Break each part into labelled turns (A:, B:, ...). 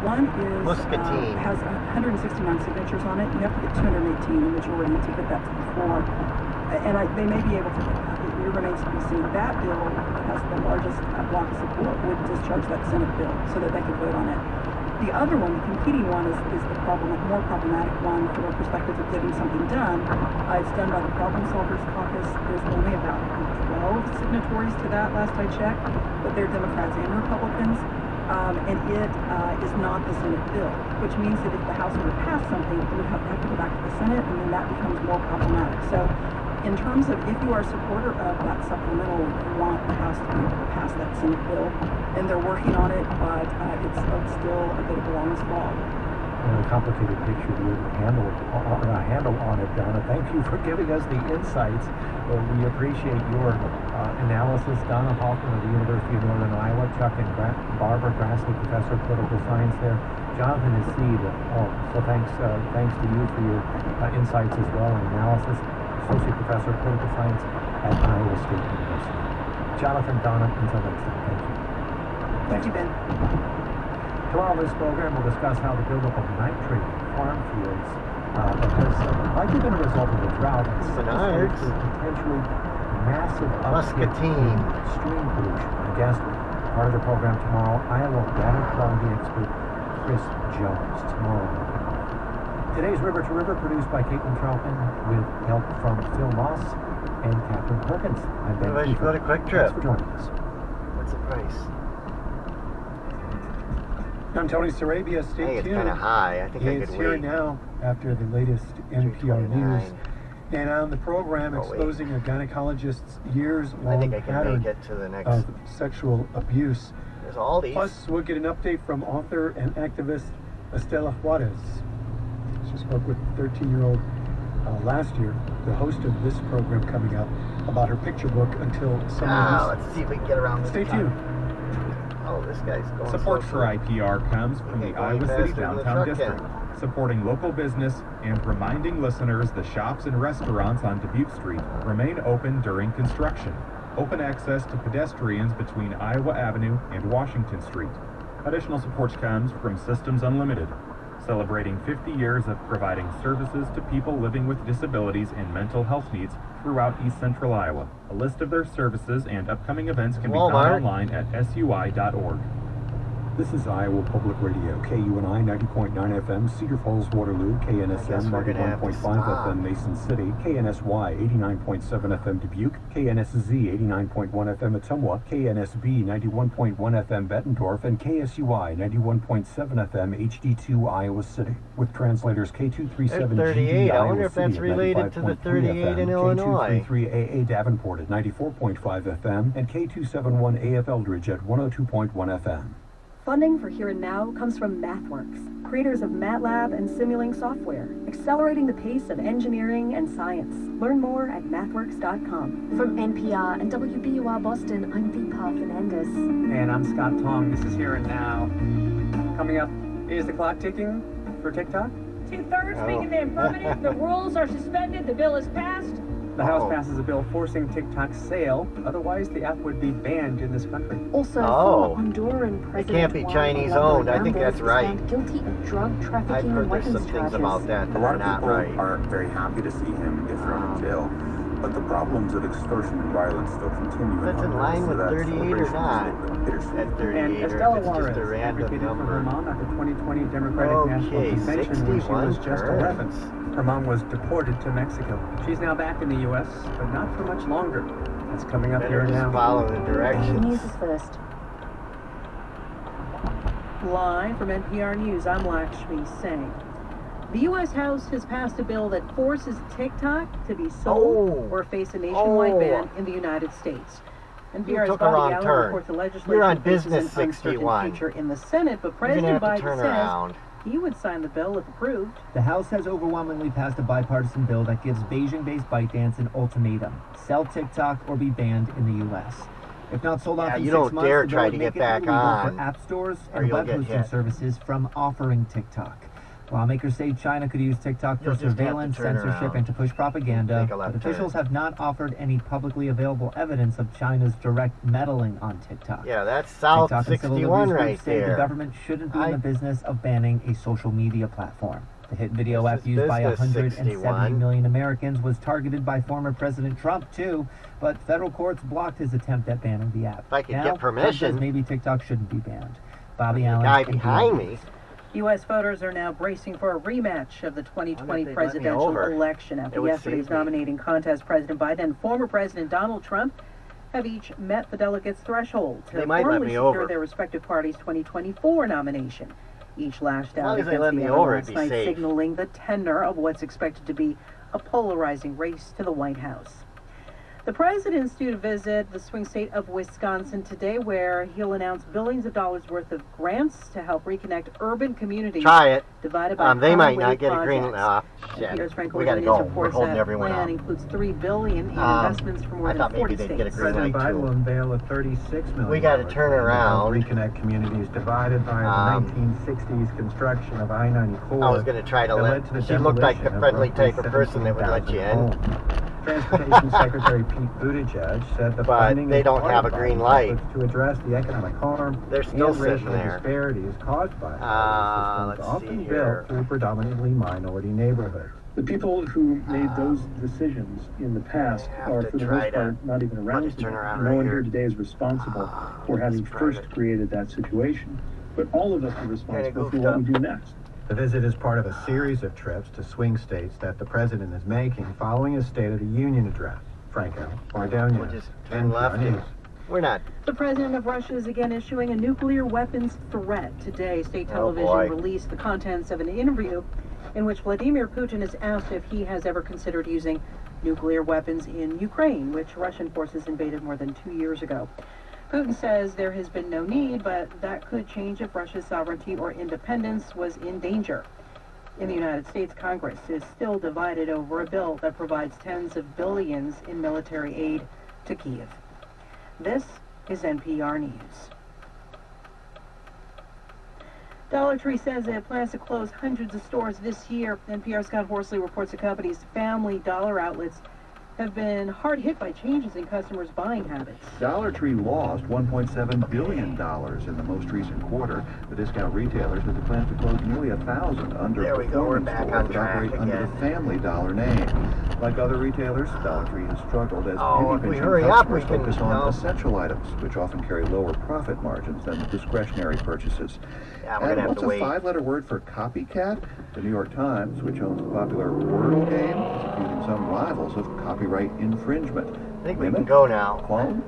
A: One is
B: Muscatine.
A: has 169 signatures on it. You have to get 218, the majority, to get that to the floor. And they may be able to. It remains to be seen. That bill has the largest block of support. Would discharge that Senate bill so that they could vote on it. The other one, the competing one, is the more problematic one from a perspective of getting something done. It's done by the Problem Solvers Caucus. There's only about 12 signatories to that, last I checked, but they're Democrats and Republicans. And it is not the Senate bill, which means that if the House were to pass something, it would have to go back to the Senate, and then that becomes more problematic. So in terms of if you are a supporter of that supplemental, you want the House to be able to pass that Senate bill, and they're working on it, but it's still a bit of a long slog.
C: A complicated picture to handle on it, Donna. Thank you for giving us the insights. We appreciate your analysis. Donna Hoffman of the University of Northern Iowa, Chuck and Barbara Grassley, Professor of Political Science there. Jonathan is seed. So thanks to you for your insights as well and analysis. Associate Professor of Political Science at Iowa State University. Jonathan, Donna, until next time. Thank you.
A: Thank you, Ben.
C: Tomorrow on this program, we'll discuss how the buildup of nitrate farm fields has likely been a result of the drought and potentially massive uptick in stream pollution. My guest, part of the program tomorrow, Iowa water quality expert Chris Jones. Tomorrow. Today's River to River, produced by Caitlin Troutman with help from Phil Moss and Catherine Perkins. I'm Ben
B: Maybe I should go to Quick Trip.
C: Thanks for joining us.
B: What's the price?
C: I'm Tony Sarabia. Stay tuned.
B: It's kind of high. I think I could wait.
C: It's here now after the latest NPR news. And on the program, exposing a gynecologist's years-long pattern of sexual abuse.
B: There's all these.
C: Plus, we'll get an update from author and activist Estela Juarez. She spoke with a 13-year-old last year, the host of this program coming up, about her picture book Until Someone
B: Let's see if we can get around this.
C: Stay tuned.
B: Oh, this guy's going
D: Support
B: so
D: for IPR comes from the Iowa City Downtown District, supporting local business and reminding listeners the shops and restaurants on Dubuque Street remain open during construction. Open access to pedestrians between Iowa Avenue and Washington Street. Additional support comes from Systems Unlimited, celebrating 50 years of providing services to people living with disabilities and mental health needs throughout East Central Iowa. A list of their services and upcoming events can be found online at sui.org.
E: This is Iowa Public Radio, KUNI 90.9 FM, Cedar Falls, Waterloo, KNSM 91.5 FM, Mason City, KNSY 89.7 FM, Dubuque, KNSZ 89.1 FM, Ottumwa, KNSB 91.1 FM, Bettendorf, and KSUI 91.7 FM, HD2, Iowa City, with translators K237GD,
B: I wonder
E: Iowa
B: if that's
E: City
B: related to the 38
E: FM,
B: in Illinois.
E: K233AA Davenport at 94.5 FM, and K271 AF Eldridge at 102.1 FM.
F: Funding for Here and Now comes from MathWorks, creators of MATLAB and Simulink software, accelerating the pace of engineering and science. Learn more at mathworks.com.
G: From NPR and WBUR Boston, I'm Deepa Fernandez.
H: And I'm Scott Tong. This is Here and Now. Coming up, is the clock ticking for TikTok?
I: Two-thirds making the affirmative. The rules are suspended. The bill is passed.
H: The House passes a bill forcing TikTok's sale. Otherwise, the app would be banned in this country.
G: Also, former Honduran President
B: it can't be Chinese-owned. I think that's right.
G: Guilty of drug trafficking
B: I've heard
G: and
B: there's
G: weapons
B: some things
G: charges.
B: about that that are not right.
J: Aren't very happy to see him get thrown in jail. But the problems of extortion and violence still continue.
B: That's in line with 38 or not. At 38,
H: and
B: or
H: Estela
B: if it's
H: Juarez
B: just a random
H: advocated for her
B: number.
H: mom at the 2020 Democratic National Convention when she was just 11. Her mom was deported to Mexico. She's now back in the U.S., but not for much longer. That's coming up here now.
B: Follow the directions.
G: News is first.
I: Live from NPR News, I'm Lakshmi Singh. The U.S. House has passed a bill that forces TikTok to be sold or face a nationwide ban in the United States. NPR's Bobby Allen reports the legislation faces an uncertain future in the Senate, but President Biden says he would sign the bill if approved.
K: The House has overwhelmingly passed a bipartisan bill that gives Beijing-based ByteDance an ultimatum: sell TikTok or be banned in the U.S. If not sold off in 6 months,
B: dare
K: the bill
B: try
K: would
B: to
K: make
B: get back
K: it illegal
B: on,
K: for app stores
B: or
K: and
B: you'll
K: web
B: get
K: hosting
B: hit.
K: services from offering TikTok. Lawmakers say China could use TikTok for surveillance, censorship, and to push propaganda, but officials have not offered any publicly available evidence of China's direct meddling on TikTok.
B: Yeah, that's South
K: TikTok
B: 61 right
K: say
B: there.
K: The government shouldn't be in the business of banning a social media platform. The hit video app used by 170 million Americans was targeted by former President Trump, too, but federal courts blocked his attempt at banning the app.
B: If I could get permission,
K: maybe TikTok shouldn't be banned. Bobby Allen.
B: The guy behind me.
I: U.S. voters are now bracing for a rematch of the 2020 presidential election after yesterday's nominating contest. President Biden and former President Donald Trump have each met the delegates' threshold to formally secure their respective parties' 2024 nomination. Each lashed out against the other last night, signaling the tenor of what's expected to be a polarizing race to the White House. The president's due to visit the swing state of Wisconsin today, where he'll announce billions of dollars worth of grants to help reconnect urban communities divided by
B: they might not get a green.
I: Here's Frank
B: we gotta go. We're
I: reports
B: holding
I: that
B: everyone
I: plan
B: up.
I: includes $3 billion in investments from more than 40 states.
C: President Biden will unveil a $36 million.
B: We got to turn around.
C: Reconnect communities divided by the 1960s construction of I-94.
B: I was going to try to let. She looked like the friendly type of person that would let you in.
C: Transportation Secretary Pete Buttigieg said the funding
B: they don't have a green light
C: to address the economic harm
B: and
C: racial disparities caused by often built through predominantly minority neighborhoods.
L: The people who made those decisions in the past are, for the most part, not even around today. No one here today is responsible for having first created that situation. But all of us are responsible for what we do next.
C: The visit is part of a series of trips to swing states that the president is making following his State of the Union address. Franco Bardonia.
B: We'll just turn left. We're not.
I: The president of Russia is again issuing a nuclear weapons threat. Today, state television released the contents of an interview in which Vladimir Putin is asked if he has ever considered using nuclear weapons in Ukraine, which Russian forces invaded more than 2 years ago. Putin says there has been no need, but that could change if Russia's sovereignty or independence was in danger. In the United States, Congress is still divided over a bill that provides tens of billions in military aid to Kyiv. This is NPR News. Dollar Tree says it plans to close hundreds of stores this year. NPR's Scott Horsley reports the company's Family Dollar outlets have been hard hit by changes in customers' buying habits.
M: Dollar Tree lost $1.7 billion in the most recent quarter. The discount retailers have plans to close nearly 1,000 underperforming stores that operate under the Family Dollar name. Like other retailers, Dollar Tree has struggled as many customers focus on essential items, which often carry lower profit margins than discretionary purchases. And what's a 5-letter word for copycat? The New York Times, which owns the popular Wordle game, is accusing some rivals of copyright infringement.
B: I think we can go now.
M: Clone?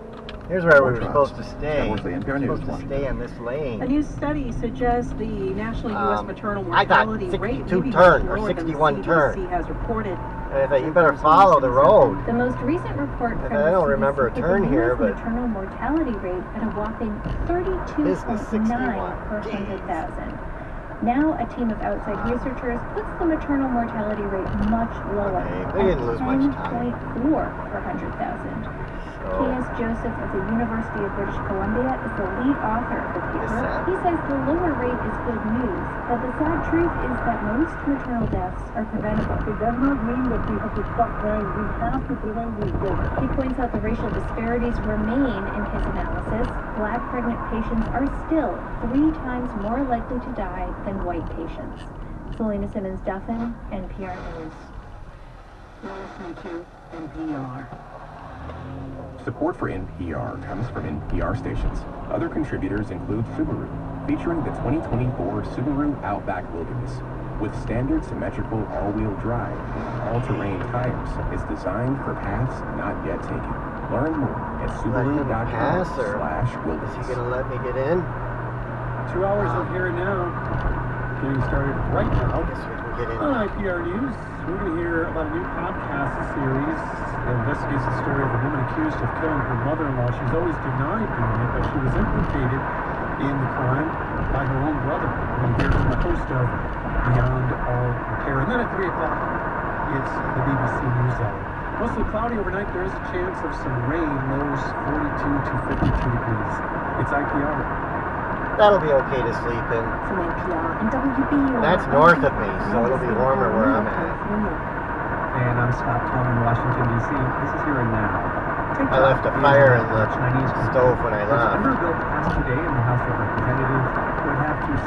B: Here's where we were supposed to stay.
M: We're supposed
B: to stay on this lane.
I: A new study suggests the national U.S. maternal mortality rate may be
B: turn or
I: lower
B: 61
I: than the
B: turn.
I: CDC has reported.
B: I thought you better follow the road.
N: The most recent report from
B: I don't remember a turn here, but
N: maternal mortality rate at a whopping 32.9 per 100,000. Now, a team of outside researchers puts the maternal mortality rate much lower at 10.4 per 100,000. K.S. Joseph of the University of British Columbia is the lead author of the paper. He says the lower rate is good news, but the sad truth is that most maternal deaths are preventable.
L: It does not mean that we have to stop trying. We have to prevent these deaths.
N: He points out the racial disparities remain in his analysis. Black pregnant patients are still 3 times more likely to die than white patients. Selena Simmons-Duffin, NPR News.
I: You're listening to NPR.
D: Support for NPR comes from NPR stations. Other contributors include Subaru, featuring the 2024 Subaru Outback Wilderness. With standard symmetrical all-wheel drive and all-terrain tires, it's designed for paths not yet taken. Learn more at Subaru.com/wilderness.
B: Is he going to let me get in?
L: 2 hours of here and now. Getting started right now. On IPR News, we're going to hear about a new podcast series that investigates the story of a woman accused of killing her mother-in-law. She's always denied doing it, but she was implicated in the crime by her own brother. We're going to hear from the host of Beyond All Repair. And then at 3 o'clock, it's the BBC News Hour. Mostly cloudy overnight. There is a chance of some rain. Lows 42 to 52 degrees. It's IPR.
B: That'll be okay to sleep in.
G: From NPR and WBUR.
B: That's north of me, so it'll be warmer where I'm at.
H: And I'm Scott Plum in Washington, D.C. This is Here and Now.
B: I left a fire in the
H: Chinese
B: stove when I left.
H: Under a bill passed today in the House of Representatives would have to sell